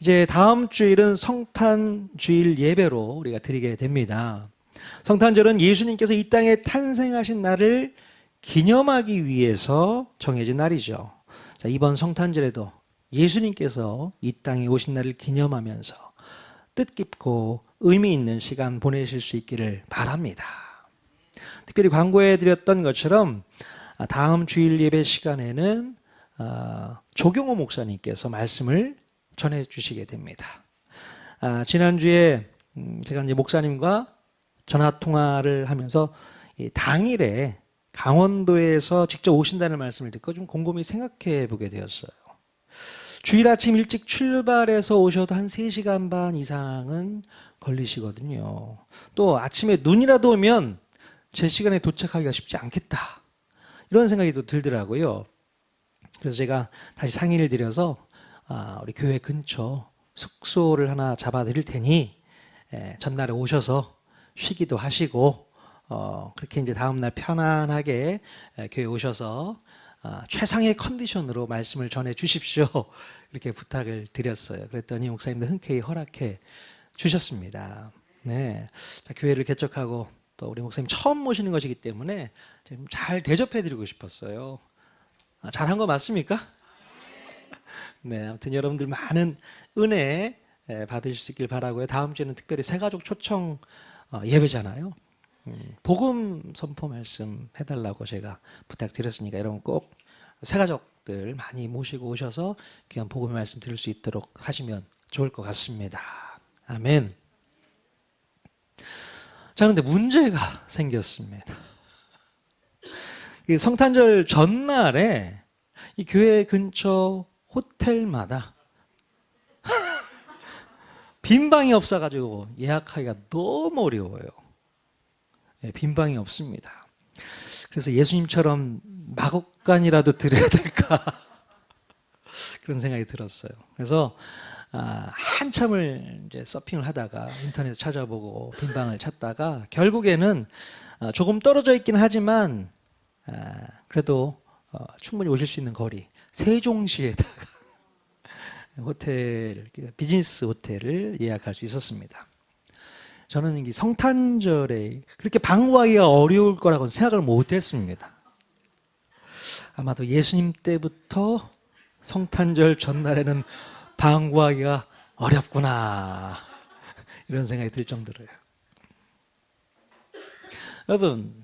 이제 다음 주일은 성탄주일 예배로 우리가 드리게 됩니다. 성탄절은 예수님께서 이 땅에 탄생하신 날을 기념하기 위해서 정해진 날이죠. 자, 이번 성탄절에도 예수님께서 이 땅에 오신 날을 기념하면서 뜻깊고 의미 있는 시간 보내실 수 있기를 바랍니다. 특별히 광고해 드렸던 것처럼 다음 주일 예배 시간에는 조경호 목사님께서 말씀을 전해 주시게 됩니다. 지난주에 제가 이제 목사님과 전화 통화를 하면서 당일에 강원도에서 직접 오신다는 말씀을 듣고 좀 곰곰이 생각해 보게 되었어요. 주일 아침 일찍 출발해서 오셔도 한 3시간 반 이상은 걸리시거든요. 또 아침에 눈이라도 오면 제 시간에 도착하기가 쉽지 않겠다, 이런 생각이 또 들더라고요. 그래서 제가 다시 상의를 드려서 우리 교회 근처 숙소를 하나 잡아 드릴 테니 전날에 오셔서 쉬기도 하시고 그렇게 이제 다음날 편안하게 교회 오셔서 최상의 컨디션으로 말씀을 전해 주십시오, 이렇게 부탁을 드렸어요. 그랬더니 목사님도 흔쾌히 허락해 주셨습니다. 네, 자, 교회를 개척하고 또 우리 목사님 처음 모시는 것이기 때문에 좀 잘 대접해 드리고 싶었어요. 잘한 거 맞습니까? 네, 아무튼 여러분들 많은 은혜 받으실 수 있길 바라고요. 다음 주에는 특별히 새가족 초청 예배잖아요. 복음 선포 말씀 해달라고 제가 부탁드렸으니까 여러분 꼭 새가족들 많이 모시고 오셔서 귀한 복음의 말씀 들을 수 있도록 하시면 좋을 것 같습니다. 아멘. 자, 그런데 문제가 생겼습니다. 성탄절 전날에 이 교회 근처 호텔마다 빈 방이 없어가지고 예약하기가 너무 어려워요. 빈 방이 없습니다. 그래서 예수님처럼 마곡간이라도 드려야 될까 그런 생각이 들었어요. 그래서 한참을 이제 서핑을 하다가 인터넷 찾아보고 빈 방을 찾다가 결국에는 조금 떨어져 있긴 하지만 그래도 충분히 오실 수 있는 거리, 세종시에다가 호텔, 비즈니스 호텔을 예약할 수 있었습니다. 저는 이 성탄절에 그렇게 방 구하기가 어려울 거라고는 생각을 못했습니다. 아마도 예수님 때부터 성탄절 전날에는 방 구하기가 어렵구나, 이런 생각이 들 정도로요. 여러분,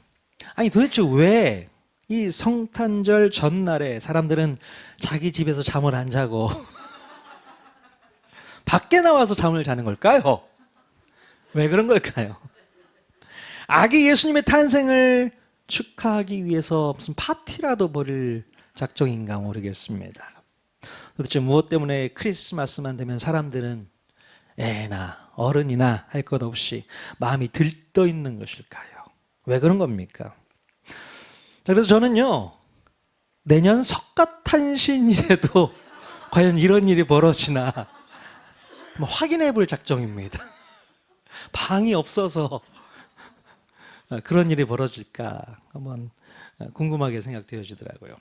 아니 도대체 왜 이 성탄절 전날에 사람들은 자기 집에서 잠을 안 자고 밖에 나와서 잠을 자는 걸까요? 왜 그런 걸까요? 아기 예수님의 탄생을 축하하기 위해서 무슨 파티라도 벌일 작정인가 모르겠습니다. 도대체 무엇 때문에 크리스마스만 되면 사람들은 애나 어른이나 할 것 없이 마음이 들떠 있는 것일까요? 왜 그런 겁니까? 자, 그래서 저는요, 내년 석가탄신일에도 과연 이런 일이 벌어지나 확인해 볼 작정입니다. 방이 없어서 그런 일이 벌어질까 한번 궁금하게 생각되어지더라고요.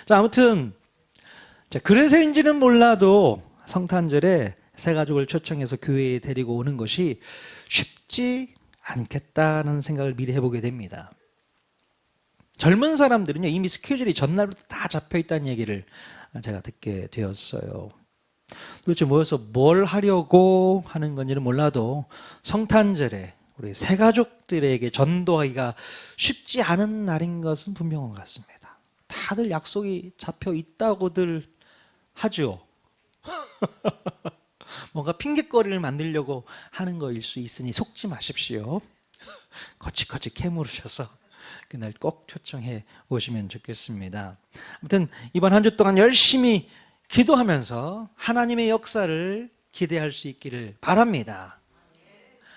자, 아무튼 그래서인지는 몰라도 성탄절에 새가족을 초청해서 교회에 데리고 오는 것이 쉽지 않겠다는 생각을 미리 해보게 됩니다. 젊은 사람들은요, 이미 스케줄이 전날부터 다 잡혀 있다는 얘기를 제가 듣게 되었어요. 도대체 모여서 뭘 하려고 하는 건지는 몰라도 성탄절에 우리 새가족들에게 전도하기가 쉽지 않은 날인 것은 분명한 것 같습니다. 다들 약속이 잡혀 있다고들 하죠. 뭔가 핑계거리를 만들려고 하는 거일 수 있으니 속지 마십시오. 거치거치 캐물으셔서 그날 꼭 초청해 오시면 좋겠습니다. 아무튼 이번 한 주 동안 열심히 기도하면서 하나님의 역사를 기대할 수 있기를 바랍니다.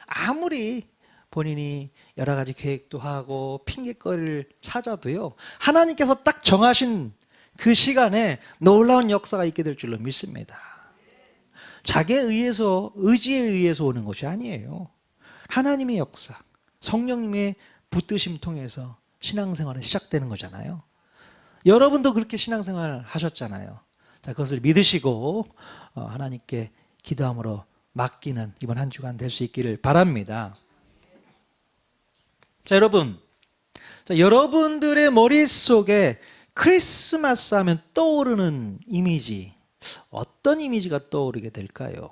아무리 본인이 여러 가지 계획도 하고 핑계거리를 찾아도요, 하나님께서 딱 정하신 그 시간에 놀라운 역사가 있게 될 줄로 믿습니다. 자기에 의해서, 의지에 의해서 오는 것이 아니에요. 하나님의 역사, 성령님의 붙드심 통해서 신앙생활은 시작되는 거잖아요. 여러분도 그렇게 신앙생활 하셨잖아요. 자, 그것을 믿으시고 하나님께 기도함으로 맡기는 이번 한 주간 될 수 있기를 바랍니다. 자, 여러분. 자, 여러분들의 머릿속에 크리스마스 하면 떠오르는 이미지, 어떤 이미지가 떠오르게 될까요?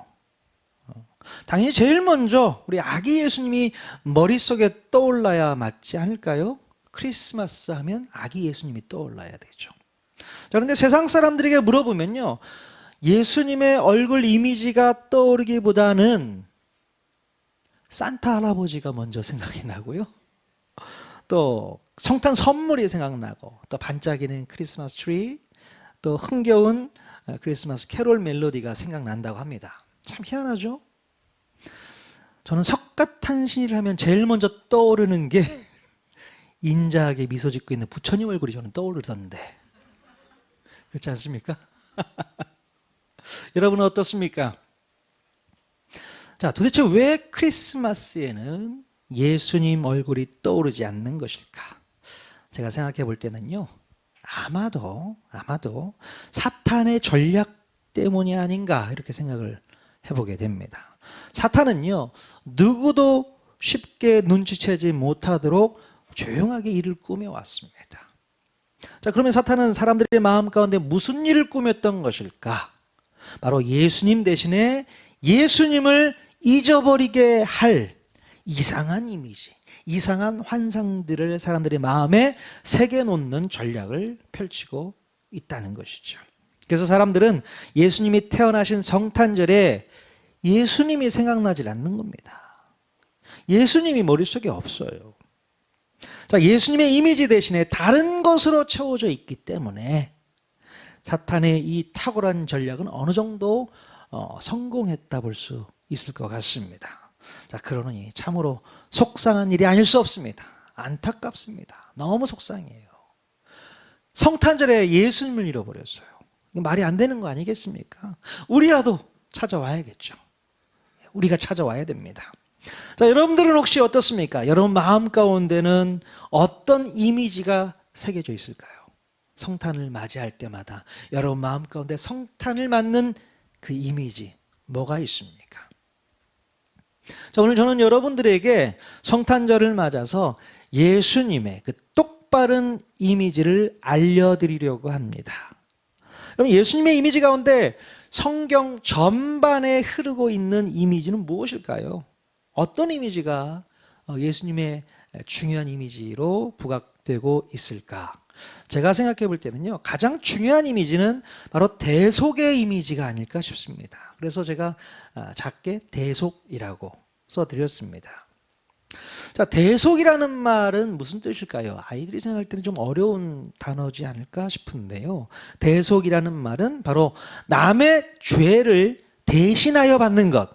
당연히 제일 먼저 우리 아기 예수님이 머릿속에 떠올라야 맞지 않을까요? 크리스마스 하면 아기 예수님이 떠올라야 되죠. 자, 그런데 세상 사람들에게 물어보면요, 예수님의 얼굴 이미지가 떠오르기보다는 산타 할아버지가 먼저 생각이 나고요, 또 성탄 선물이 생각나고, 또 반짝이는 크리스마스 트리, 또 흥겨운 크리스마스 캐롤 멜로디가 생각난다고 합니다. 참 희한하죠? 저는 석가탄신일 하면 제일 먼저 떠오르는 게 인자하게 미소 짓고 있는 부처님 얼굴이 저는 떠오르던데, 그렇지 않습니까? 여러분은 어떻습니까? 자, 도대체 왜 크리스마스에는 예수님 얼굴이 떠오르지 않는 것일까? 제가 생각해 볼 때는요, 아마도 사탄의 전략 때문이 아닌가, 이렇게 생각을 해보게 됩니다. 사탄은요, 누구도 쉽게 눈치채지 못하도록 조용하게 일을 꾸며왔습니다. 자, 그러면 사탄은 사람들의 마음 가운데 무슨 일을 꾸몄던 것일까? 바로 예수님 대신에 예수님을 잊어버리게 할 이상한 이미지, 이상한 환상들을 사람들의 마음에 새겨놓는 전략을 펼치고 있다는 것이죠. 그래서 사람들은 예수님이 태어나신 성탄절에 예수님이 생각나질 않는 겁니다. 예수님이 머릿속에 없어요. 자, 예수님의 이미지 대신에 다른 것으로 채워져 있기 때문에 사탄의 이 탁월한 전략은 어느 정도 성공했다 볼 수 있을 것 같습니다. 자, 그러니 참으로 속상한 일이 아닐 수 없습니다. 안타깝습니다. 너무 속상해요. 성탄절에 예수님을 잃어버렸어요. 말이 안 되는 거 아니겠습니까? 우리라도 찾아와야겠죠. 우리가 찾아와야 됩니다. 자, 여러분들은 혹시 어떻습니까? 여러분 마음 가운데는 어떤 이미지가 새겨져 있을까요? 성탄을 맞이할 때마다 여러분 마음 가운데 성탄을 맞는 그 이미지 뭐가 있습니까? 자, 오늘 저는 여러분들에게 성탄절을 맞아서 예수님의 그 똑바른 이미지를 알려드리려고 합니다. 그럼 예수님의 이미지 가운데 성경 전반에 흐르고 있는 이미지는 무엇일까요? 어떤 이미지가 예수님의 중요한 이미지로 부각되고 있을까? 제가 생각해 볼 때는요, 가장 중요한 이미지는 바로 대속의 이미지가 아닐까 싶습니다. 그래서 제가 작게 대속이라고 써드렸습니다. 자, 대속이라는 말은 무슨 뜻일까요? 아이들이 생각할 때는 좀 어려운 단어지 않을까 싶은데요. 대속이라는 말은 바로 남의 죄를 대신하여 받는 것.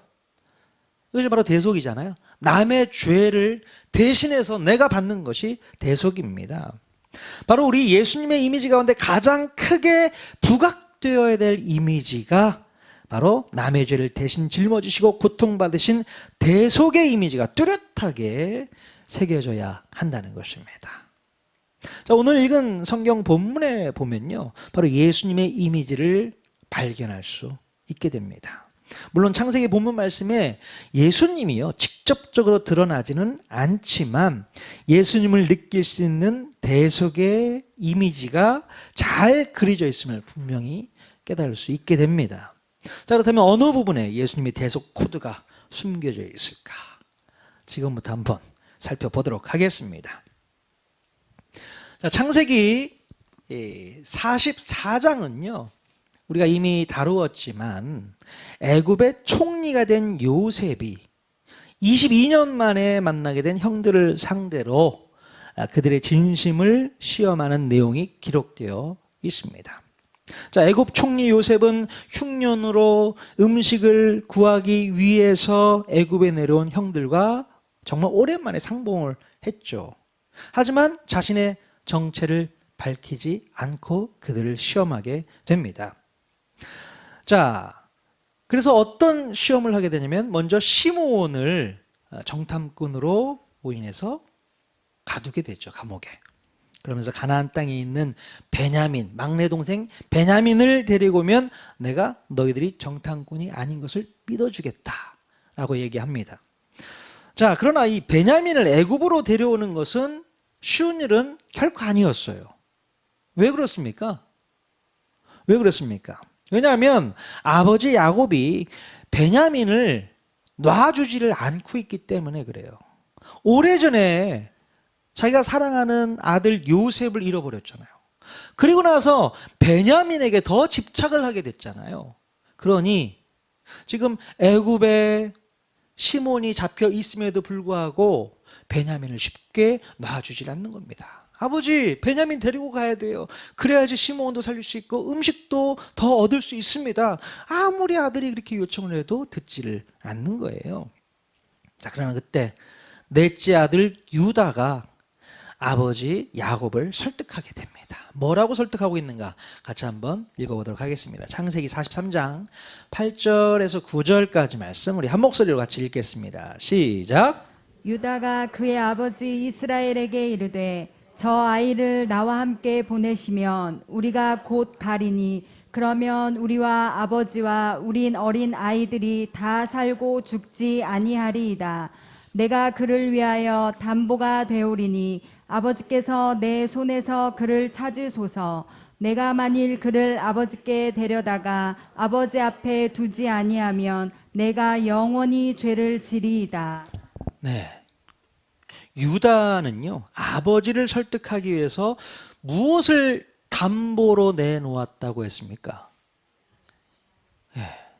그것이 바로 대속이잖아요. 남의 죄를 대신해서 내가 받는 것이 대속입니다. 바로 우리 예수님의 이미지 가운데 가장 크게 부각되어야 될 이미지가 바로 남의 죄를 대신 짊어지시고 고통받으신 대속의 이미지가 뚜렷하게 새겨져야 한다는 것입니다. 자, 오늘 읽은 성경 본문에 보면요, 바로 예수님의 이미지를 발견할 수 있게 됩니다. 물론 창세기 본문 말씀에 예수님이요 직접적으로 드러나지는 않지만 예수님을 느낄 수 있는 대속의 이미지가 잘 그려져 있음을 분명히 깨달을 수 있게 됩니다. 자, 그렇다면 어느 부분에 예수님의 대속 코드가 숨겨져 있을까? 지금부터 한번 살펴보도록 하겠습니다. 자, 창세기 44장은요 우리가 이미 다루었지만 애굽의 총리가 된 요셉이 22년 만에 만나게 된 형들을 상대로 그들의 진심을 시험하는 내용이 기록되어 있습니다. 자, 애굽 총리 요셉은 흉년으로 음식을 구하기 위해서 애굽에 내려온 형들과 정말 오랜만에 상봉을 했죠. 하지만 자신의 정체를 밝히지 않고 그들을 시험하게 됩니다. 자, 그래서 어떤 시험을 하게 되냐면 먼저 시므온을 정탐꾼으로 오인해서 가두게 되죠, 감옥에. 그러면서 가나안 땅에 있는 베냐민, 막내 동생 베냐민을 데리고 오면 내가 너희들이 정탐꾼이 아닌 것을 믿어주겠다라고 얘기합니다. 자, 그러나 이 베냐민을 애굽으로 데려오는 것은 쉬운 일은 결코 아니었어요. 왜 그렇습니까? 왜 그렇습니까? 왜냐하면 아버지 야곱이 베냐민을 놔주지를 않고 있기 때문에 그래요. 오래전에 자기가 사랑하는 아들 요셉을 잃어버렸잖아요. 그리고 나서 베냐민에게 더 집착을 하게 됐잖아요. 그러니 지금 애굽에 시몬이 잡혀 있음에도 불구하고 베냐민을 쉽게 놔주질 않는 겁니다. 아버지, 베냐민 데리고 가야 돼요. 그래야지 시몬도 살릴 수 있고 음식도 더 얻을 수 있습니다. 아무리 아들이 그렇게 요청을 해도 듣지를 않는 거예요. 자, 그러나 그때 넷째 아들 유다가 아버지 야곱을 설득하게 됩니다. 뭐라고 설득하고 있는가? 같이 한번 읽어보도록 하겠습니다. 창세기 43장 8절에서 9절까지 말씀 우리 한 목소리로 같이 읽겠습니다. 시작. 유다가 그의 아버지 이스라엘에게 이르되 저 아이를 나와 함께 보내시면 우리가 곧 가리니 그러면 우리와 아버지와 우린 어린 아이들이 다 살고 죽지 아니하리이다. 내가 그를 위하여 담보가 되오리니 아버지께서 내 손에서 그를 찾으소서. 내가 만일 그를 아버지께 데려다가 아버지 앞에 두지 아니하면 내가 영원히 죄를 지리이다. 네. 유다는요, 아버지를 설득하기 위해서 무엇을 담보로 내놓았다고 했습니까?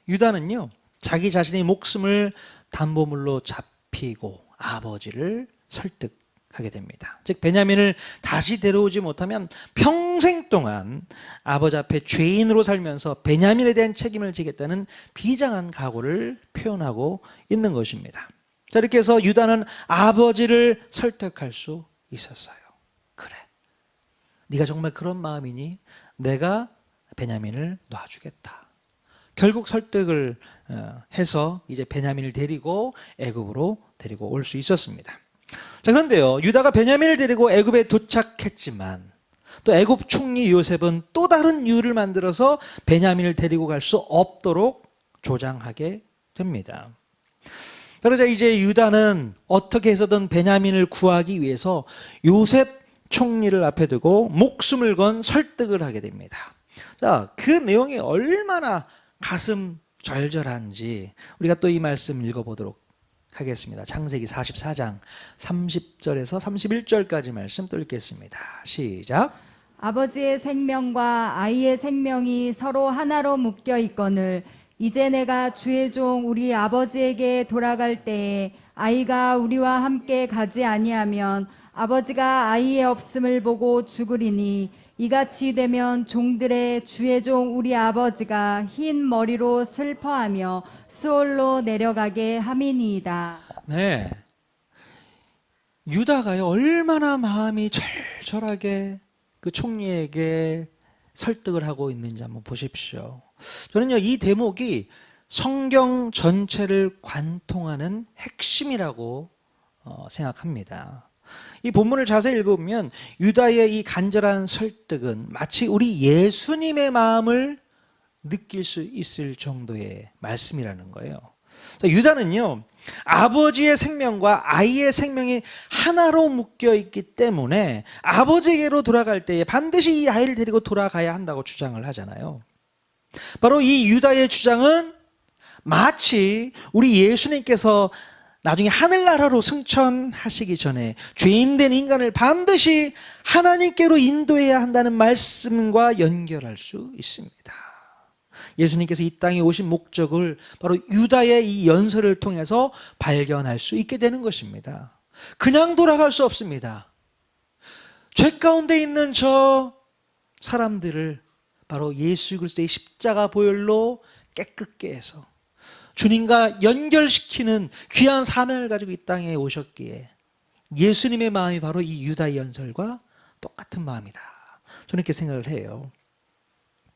유다는요, 자기 자신의 목숨을 담보물로 잡히고 아버지를 설득하게 됩니다. 즉 베냐민을 다시 데려오지 못하면 평생 동안 아버지 앞에 죄인으로 살면서 베냐민에 대한 책임을 지겠다는 비장한 각오를 표현하고 있는 것입니다. 자, 이렇게 해서 유다는 아버지를 설득할 수 있었어요. 그래, 네가 정말 그런 마음이니 내가 베냐민을 놔주겠다. 결국 설득을 해서 이제 베냐민을 데리고 애굽으로 데리고 올 수 있었습니다. 자, 그런데요, 유다가 베냐민을 데리고 애굽에 도착했지만 또 애굽 총리 요셉은 또 다른 이유를 만들어서 베냐민을 데리고 갈 수 없도록 조장하게 됩니다. 그러자 이제 유다는 어떻게 해서든 베냐민을 구하기 위해서 요셉 총리를 앞에 두고 목숨을 건 설득을 하게 됩니다. 자, 그 내용이 얼마나 가슴 절절한지 우리가 또 이 말씀 읽어보도록 하겠습니다. 창세기 44장 30절에서 31절까지 말씀 또 읽겠습니다. 시작. 아버지의 생명과 아이의 생명이 서로 하나로 묶여 있거늘 이제 내가 주의 종 우리 아버지에게 돌아갈 때에 아이가 우리와 함께 가지 아니하면 아버지가 아이의 없음을 보고 죽으리니 이같이 되면 종들의 주의 종 우리 아버지가 흰 머리로 슬퍼하며 수올로 내려가게 함이니이다. 네, 유다가요 얼마나 마음이 절절하게 그 총리에게 설득을 하고 있는지 한번 보십시오. 저는요 이 대목이 성경 전체를 관통하는 핵심이라고 생각합니다. 이 본문을 자세히 읽어보면 유다의 이 간절한 설득은 마치 우리 예수님의 마음을 느낄 수 있을 정도의 말씀이라는 거예요. 유다는요 아버지의 생명과 아이의 생명이 하나로 묶여 있기 때문에 아버지에게로 돌아갈 때에 반드시 이 아이를 데리고 돌아가야 한다고 주장을 하잖아요. 바로 이 유다의 주장은 마치 우리 예수님께서 나중에 하늘나라로 승천하시기 전에 죄인된 인간을 반드시 하나님께로 인도해야 한다는 말씀과 연결할 수 있습니다. 예수님께서 이 땅에 오신 목적을 바로 유다의 이 연설을 통해서 발견할 수 있게 되는 것입니다. 그냥 돌아갈 수 없습니다. 죄 가운데 있는 저 사람들을 바로 예수 그리스도의 십자가 보혈로 깨끗게 해서 주님과 연결시키는 귀한 사명을 가지고 이 땅에 오셨기에 예수님의 마음이 바로 이 유다의 연설과 똑같은 마음이다. 저는 이렇게 생각을 해요.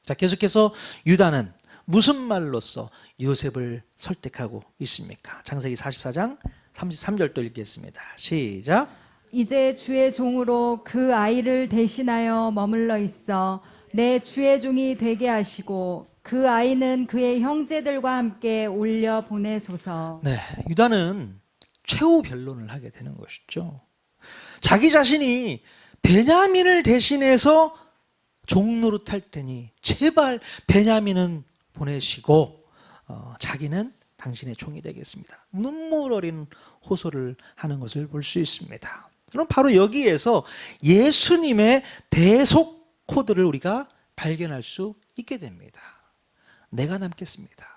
자, 계속해서 유다는 무슨 말로써 요셉을 설득하고 있습니까? 창세기 44장 33절 또 읽겠습니다. 시작. 이제 주의 종으로 그 아이를 대신하여 머물러 있어 내 주의 종이 되게 하시고 그 아이는 그의 형제들과 함께 올려 보내소서. 네, 유다는 최후 변론을 하게 되는 것이죠. 자기 자신이 베냐민을 대신해서 종노릇할 테니 제발 베냐민은 보내시고 자기는 당신의 종이 되겠습니다. 눈물 어린 호소를 하는 것을 볼 수 있습니다. 그럼 바로 여기에서 예수님의 대속 코드를 우리가 발견할 수 있게 됩니다. 내가 남겠습니다.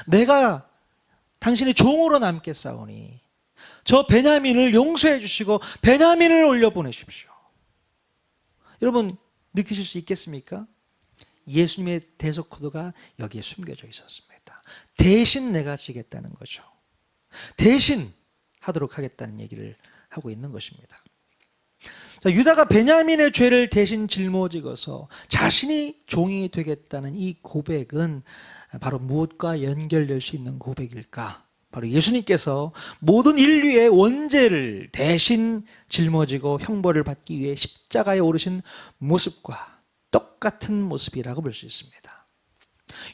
내가 당신의 종으로 남겠사오니 저 베냐민을 용서해 주시고 베냐민을 올려보내십시오. 여러분 느끼실 수 있겠습니까? 예수님의 대속 코드가 여기에 숨겨져 있었습니다. 대신 내가 지겠다는 거죠. 대신 하도록 하겠다는 얘기를 하고 있는 것입니다. 자, 유다가 베냐민의 죄를 대신 짊어지고서 자신이 종이 되겠다는 이 고백은 바로 무엇과 연결될 수 있는 고백일까? 바로 예수님께서 모든 인류의 원죄를 대신 짊어지고 형벌을 받기 위해 십자가에 오르신 모습과 똑같은 모습이라고 볼 수 있습니다.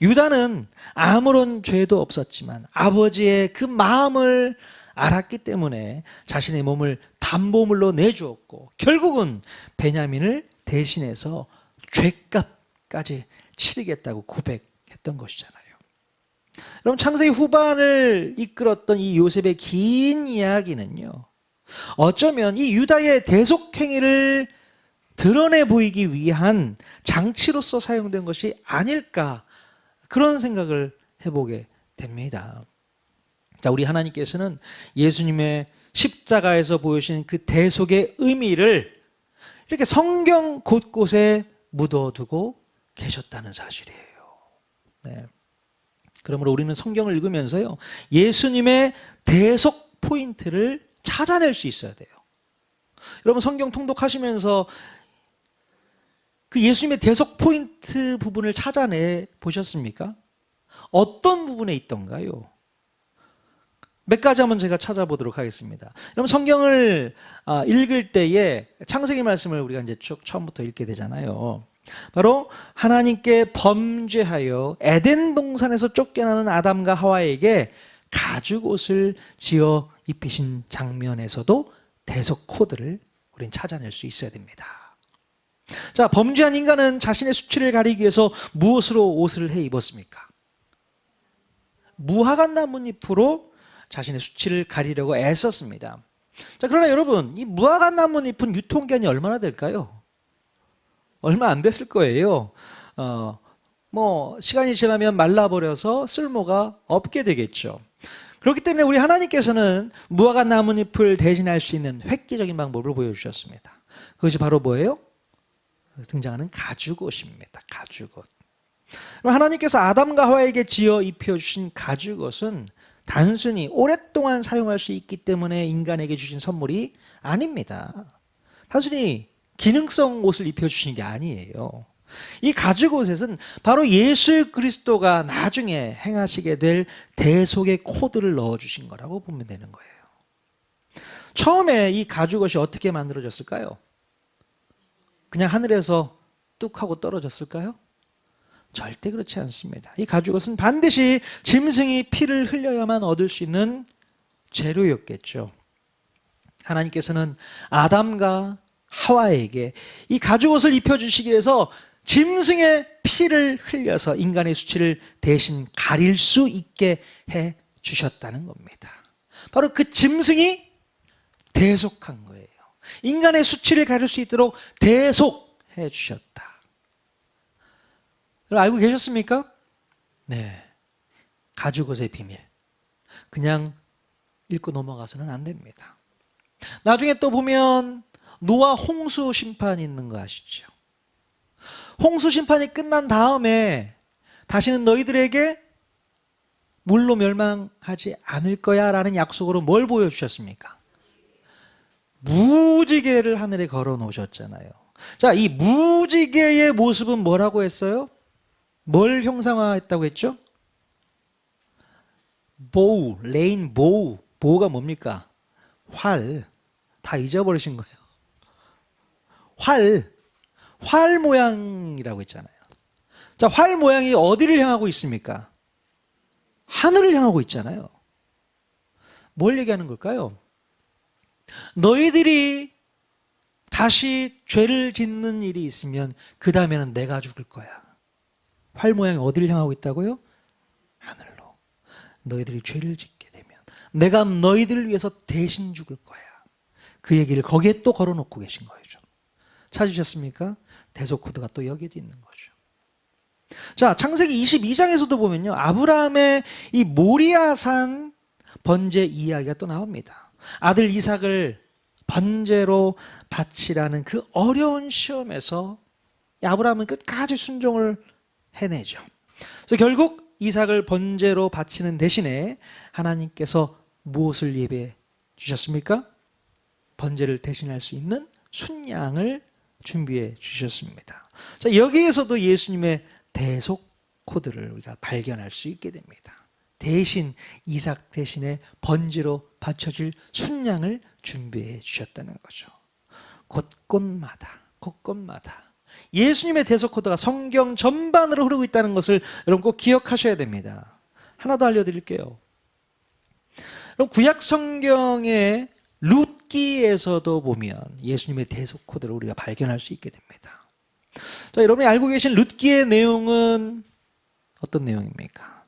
유다는 아무런 죄도 없었지만 아버지의 그 마음을 알았기 때문에 자신의 몸을 담보물로 내주었고 결국은 베냐민을 대신해서 죄값까지 치르겠다고 고백했던 것이잖아요. 여러분 창세기 후반을 이끌었던 이 요셉의 긴 이야기는요, 어쩌면 이 유다의 대속행위를 드러내 보이기 위한 장치로서 사용된 것이 아닐까, 그런 생각을 해보게 됩니다. 자, 우리 하나님께서는 예수님의 십자가에서 보여주신 그 대속의 의미를 이렇게 성경 곳곳에 묻어두고 계셨다는 사실이에요. 네. 그러므로 우리는 성경을 읽으면서요, 예수님의 대속 포인트를 찾아낼 수 있어야 돼요. 여러분 성경 통독하시면서 그 예수님의 대속 포인트 부분을 찾아내 보셨습니까? 어떤 부분에 있던가요? 몇 가지 한번 제가 찾아보도록 하겠습니다. 여러분 성경을 읽을 때에 창세기 말씀을 우리가 이제 쭉 처음부터 읽게 되잖아요. 바로 하나님께 범죄하여 에덴 동산에서 쫓겨나는 아담과 하와에게 가죽 옷을 지어 입히신 장면에서도 대속 코드를 우린 찾아낼 수 있어야 됩니다. 자, 범죄한 인간은 자신의 수치를 가리기 위해서 무엇으로 옷을 해 입었습니까? 무화과 나뭇잎으로 자신의 수치를 가리려고 애썼습니다. 자, 그러나 여러분, 이 무화과 나뭇잎은 유통기한이 얼마나 될까요? 얼마 안 됐을 거예요. 시간이 지나면 말라버려서 쓸모가 없게 되겠죠. 그렇기 때문에 우리 하나님께서는 무화과 나뭇잎을 대신할 수 있는 획기적인 방법을 보여주셨습니다. 그것이 바로 뭐예요? 등장하는 가죽옷입니다. 가죽옷. 하나님께서 아담과 하와에게 지어 입혀주신 가죽옷은 단순히 오랫동안 사용할 수 있기 때문에 인간에게 주신 선물이 아닙니다. 단순히 기능성 옷을 입혀주신 게 아니에요. 이 가죽옷에는 바로 예수 그리스도가 나중에 행하시게 될 대속의 코드를 넣어주신 거라고 보면 되는 거예요. 처음에 이 가죽옷이 어떻게 만들어졌을까요? 그냥 하늘에서 뚝 하고 떨어졌을까요? 절대 그렇지 않습니다. 이 가죽옷은 반드시 짐승이 피를 흘려야만 얻을 수 있는 재료였겠죠. 하나님께서는 아담과 하와에게 이 가죽옷을 입혀주시기 위해서 짐승의 피를 흘려서 인간의 수치를 대신 가릴 수 있게 해 주셨다는 겁니다. 바로 그 짐승이 대속한 거예요. 인간의 수치를 가릴 수 있도록 대속해 주셨다. 알고 계셨습니까? 네. 가죽옷의 비밀. 그냥 읽고 넘어가서는 안 됩니다. 나중에 또 보면 노아 홍수 심판이 있는 거 아시죠? 홍수 심판이 끝난 다음에 다시는 너희들에게 물로 멸망하지 않을 거야 라는 약속으로 뭘 보여주셨습니까? 무지개를 하늘에 걸어 놓으셨잖아요. 자, 이 무지개의 모습은 뭐라고 했어요? 뭘 형상화했다고 했죠? 보우, 레인보우. 보우가 뭡니까? 활. 다 잊어버리신 거예요. 활 모양이라고 했잖아요. 자, 활 모양이 어디를 향하고 있습니까? 하늘을 향하고 있잖아요. 뭘 얘기하는 걸까요? 너희들이 다시 죄를 짓는 일이 있으면 그 다음에는 내가 죽을 거야. 활 모양이 어디를 향하고 있다고요? 하늘로. 너희들이 죄를 짓게 되면 내가 너희들을 위해서 대신 죽을 거야. 그 얘기를 거기에 또 걸어놓고 계신 거죠. 찾으셨습니까? 대속 코드가 또 여기도 있는 거죠. 자, 창세기 22장에서도 보면요, 아브라함의 이 모리아산 번제 이야기가 또 나옵니다. 아들 이삭을 번제로 바치라는 그 어려운 시험에서 아브라함은 끝까지 순종을 해내죠. 그래서 결국 이삭을 번제로 바치는 대신에 하나님께서 무엇을 예배해 주셨습니까? 번제를 대신할 수 있는 순양을 준비해 주셨습니다. 자, 여기에서도 예수님의 대속 코드를 우리가 발견할 수 있게 됩니다. 대신 이삭 대신에 번제로 바쳐질 순양을 준비해 주셨다는 거죠. 곳곳마다 예수님의 대속 코드가 성경 전반으로 흐르고 있다는 것을 여러분 꼭 기억하셔야 됩니다. 하나 더 알려드릴게요. 그럼 구약 성경의 룻기에서도 보면 예수님의 대속 코드를 우리가 발견할 수 있게 됩니다. 자, 여러분이 알고 계신 룻기의 내용은 어떤 내용입니까?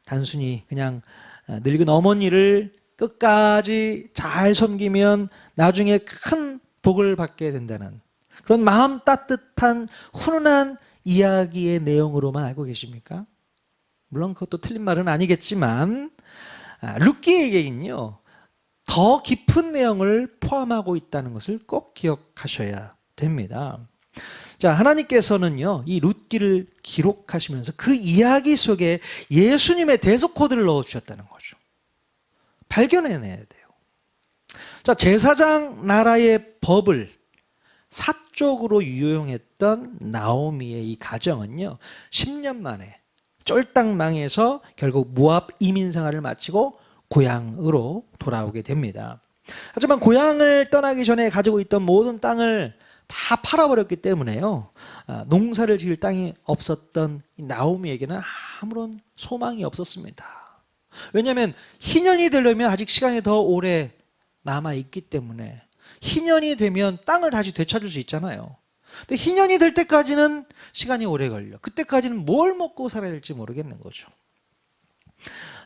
단순히 그냥 늙은 어머니를 끝까지 잘 섬기면 나중에 큰 복을 받게 된다는 그런 마음 따뜻한 훈훈한 이야기의 내용으로만 알고 계십니까? 물론 그것도 틀린 말은 아니겠지만 룻기에게는요 더 깊은 내용을 포함하고 있다는 것을 꼭 기억하셔야 됩니다. 자, 하나님께서는요 이 룻기를 기록하시면서 그 이야기 속에 예수님의 대속 코드를 넣어주셨다는 거죠. 발견해내야 돼요. 자, 제사장 나라의 법을 사적으로 유용했던 나오미의 이 가정은요 10년 만에 쫄딱 망해서 결국 모압 이민 생활을 마치고 고향으로 돌아오게 됩니다. 하지만 고향을 떠나기 전에 가지고 있던 모든 땅을 다 팔아버렸기 때문에요 농사를 지을 땅이 없었던 나오미에게는 아무런 소망이 없었습니다. 왜냐하면 희년이 되려면 아직 시간이 더 오래 남아있기 때문에 희년이 되면 땅을 다시 되찾을 수 있잖아요. 근데 희년이 될 때까지는 시간이 오래 걸려. 그때까지는 뭘 먹고 살아야 될지 모르겠는 거죠.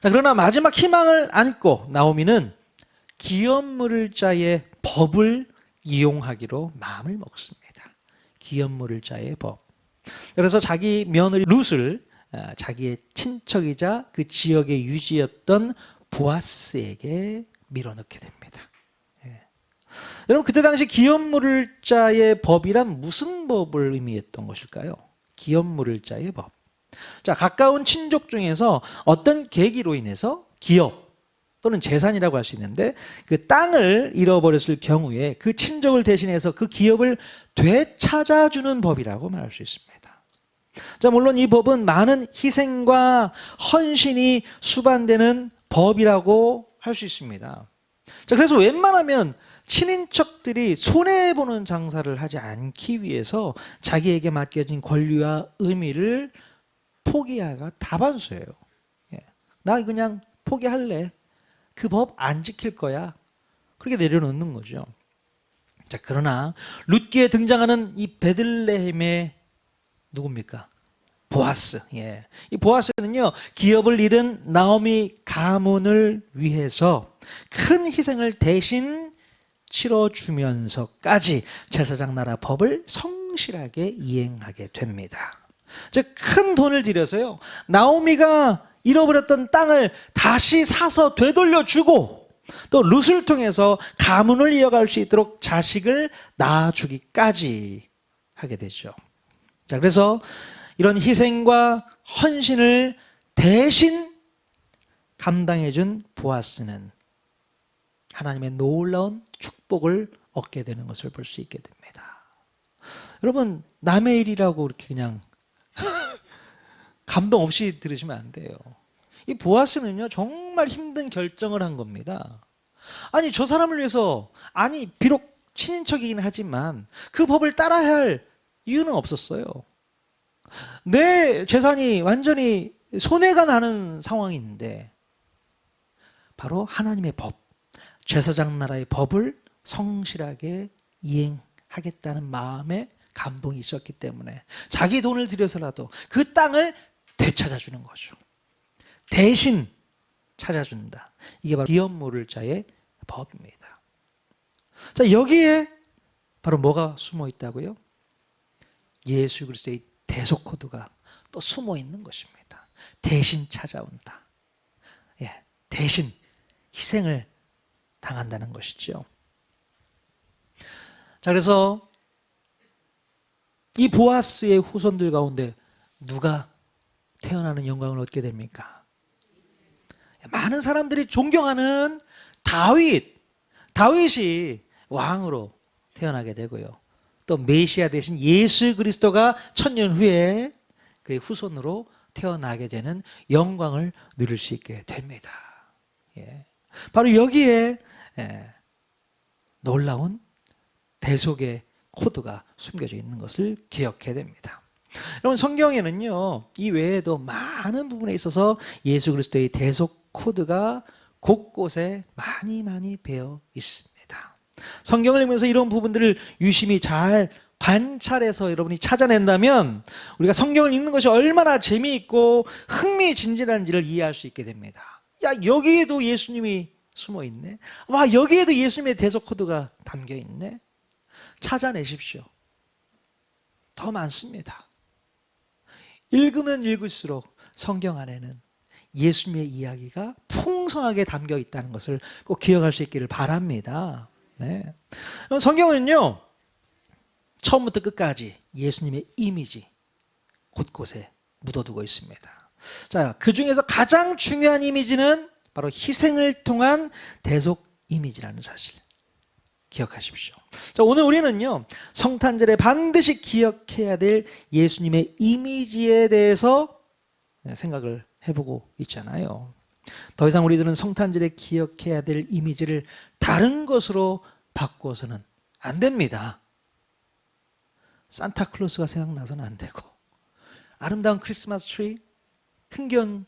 자, 그러나 마지막 희망을 안고 나오미는 기업물을 자의 법을 이용하기로 마음을 먹습니다. 기업물을 자의 법. 그래서 자기 며느리 룻을 자기의 친척이자 그 지역의 유지였던 보아스에게 밀어넣게 됩니다. 여러분 그때 당시 기업물을 자의 법이란 무슨 법을 의미했던 것일까요? 기업물을 자의 법. 자, 가까운 친족 중에서 어떤 계기로 인해서 기업 또는 재산이라고 할 수 있는데 그 땅을 잃어버렸을 경우에 그 친족을 대신해서 그 기업을 되찾아주는 법이라고 말할 수 있습니다. 자, 물론 이 법은 많은 희생과 헌신이 수반되는 법이라고 할 수 있습니다. 자, 그래서 웬만하면 친인척들이 손해보는 장사를 하지 않기 위해서 자기에게 맡겨진 권리와 의미를 포기하기가 다반수예요. 나 그냥 포기할래. 그 법 안 지킬 거야. 그렇게 내려놓는 거죠. 자, 그러나 룻기에 등장하는 이 베들레헴의 누굽니까? 보아스. 이 보아스는요 기업을 잃은 나오미 가문을 위해서 큰 희생을 대신 치러주면서까지 제사장 나라 법을 성실하게 이행하게 됩니다. 즉 큰 돈을 들여서요 나오미가 잃어버렸던 땅을 다시 사서 되돌려주고 또 룻을 통해서 가문을 이어갈 수 있도록 자식을 낳아주기까지 하게 되죠. 자, 그래서 이런 희생과 헌신을 대신 감당해준 보아스는 하나님의 놀라운 축복을 얻게 되는 것을 볼 수 있게 됩니다. 여러분 남의 일이라고 이렇게 그냥 감동 없이 들으시면 안 돼요. 이 보아스는요 정말 힘든 결정을 한 겁니다. 아니 저 사람을 위해서 아니 비록 친인척이긴 하지만 그 법을 따라야 할 이유는 없었어요. 내 재산이 완전히 손해가 나는 상황인데 바로 하나님의 법, 제사장 나라의 법을 성실하게 이행하겠다는 마음에 감동이 있었기 때문에 자기 돈을 들여서라도 그 땅을 되찾아주는 거죠. 대신 찾아준다. 이게 바로 기업 모를 자의 법입니다. 자, 여기에 바로 뭐가 숨어 있다고요? 예수 그리스도의 대속 코드가 또 숨어 있는 것입니다. 대신 찾아온다. 예, 대신 희생을 당한다는 것이죠. 자, 그래서 이 보아스의 후손들 가운데 누가 태어나는 영광을 얻게 됩니까? 많은 사람들이 존경하는 다윗이 왕으로 태어나게 되고요. 또 메시아 대신 예수 그리스도가 천년 후에 그의 후손으로 태어나게 되는 영광을 누릴 수 있게 됩니다. 예. 바로 여기에 놀라운 대속의 코드가 숨겨져 있는 것을 기억해야 됩니다. 여러분 성경에는요 이 외에도 많은 부분에 있어서 예수 그리스도의 대속 코드가 곳곳에 많이 배어 있습니다. 성경을 읽으면서 이런 부분들을 유심히 잘 관찰해서 여러분이 찾아낸다면 우리가 성경을 읽는 것이 얼마나 재미있고 흥미진진한지를 이해할 수 있게 됩니다. 야, 여기에도 예수님이 숨어 있네. 와, 여기에도 예수님의 대속 코드가 담겨 있네. 찾아내십시오. 더 많습니다. 읽으면 읽을수록 성경 안에는 예수님의 이야기가 풍성하게 담겨 있다는 것을 꼭 기억할 수 있기를 바랍니다. 네. 성경은요 처음부터 끝까지 예수님의 이미지 곳곳에 묻어두고 있습니다. 자, 그 중에서 가장 중요한 이미지는 바로 희생을 통한 대속 이미지라는 사실 기억하십시오. 자, 오늘 우리는요 성탄절에 반드시 기억해야 될 예수님의 이미지에 대해서 생각을 해보고 있잖아요. 더 이상 우리들은 성탄절에 기억해야 될 이미지를 다른 것으로 바꿔서는 안 됩니다. 산타클로스가 생각나서는 안 되고 아름다운 크리스마스 트리, 흥겨운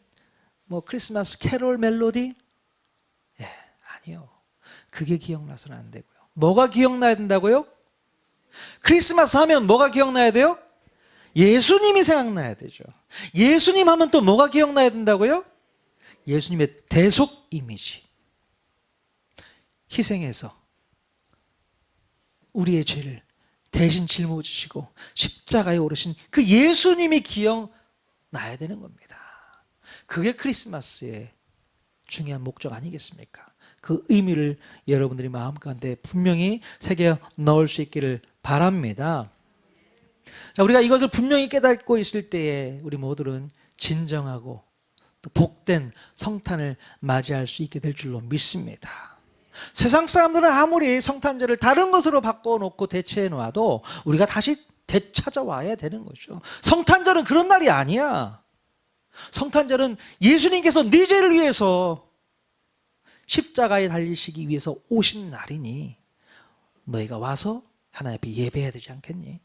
크리스마스 캐롤 멜로디, 아니요. 그게 기억나서는 안 되고요. 뭐가 기억나야 된다고요? 크리스마스 하면 뭐가 기억나야 돼요? 예수님이 생각나야 되죠. 예수님 하면 또 뭐가 기억나야 된다고요? 예수님의 대속 이미지. 희생해서 우리의 죄를 대신 짊어지시고 십자가에 오르신 그 예수님이 기억나야 되는 겁니다. 그게 크리스마스의 중요한 목적 아니겠습니까? 그 의미를 여러분들이 마음 가운데 분명히 새겨 넣을 수 있기를 바랍니다. 자, 우리가 이것을 분명히 깨닫고 있을 때에 우리 모두는 진정하고 또 복된 성탄을 맞이할 수 있게 될 줄로 믿습니다. 세상 사람들은 아무리 성탄절을 다른 것으로 바꿔놓고 대체해 놓아도 우리가 다시 되찾아와야 되는 거죠. 성탄절은 그런 날이 아니야. 성탄절은 예수님께서 네 죄를 위해서 십자가에 달리시기 위해서 오신 날이니 너희가 와서 하나님 앞에 예배해야 되지 않겠니?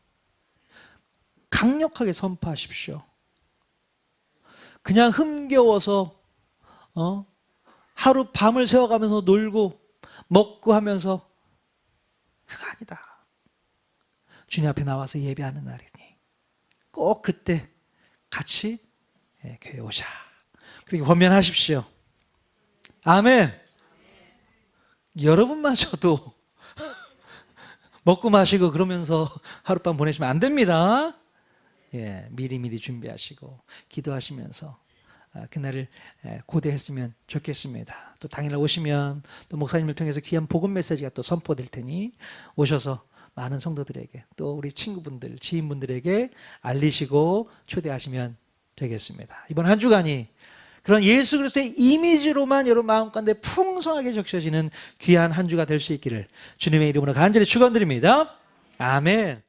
강력하게 선포하십시오. 그냥 흥겨워서 하루 밤을 새워가면서 놀고 먹고 하면서 그거 아니다. 주님 앞에 나와서 예배하는 날이니 꼭 그때 같이 교회 오자. 그렇게 권면하십시오. 아멘. 여러분마저도 먹고 마시고 그러면서 하룻밤 보내시면 안 됩니다. 미리 준비하시고 기도하시면서 그날을 고대했으면 좋겠습니다. 또 당일날 오시면 또 목사님을 통해서 귀한 복음 메시지가 또 선포될 테니 오셔서 많은 성도들에게 또 우리 친구분들, 지인분들에게 알리시고 초대하시면 되겠습니다. 이번 한 주간이 그런 예수 그리스도의 이미지로만 여러분 마음 가운데 풍성하게 적셔지는 귀한 한 주가 될 수 있기를 주님의 이름으로 간절히 축원드립니다. 아멘.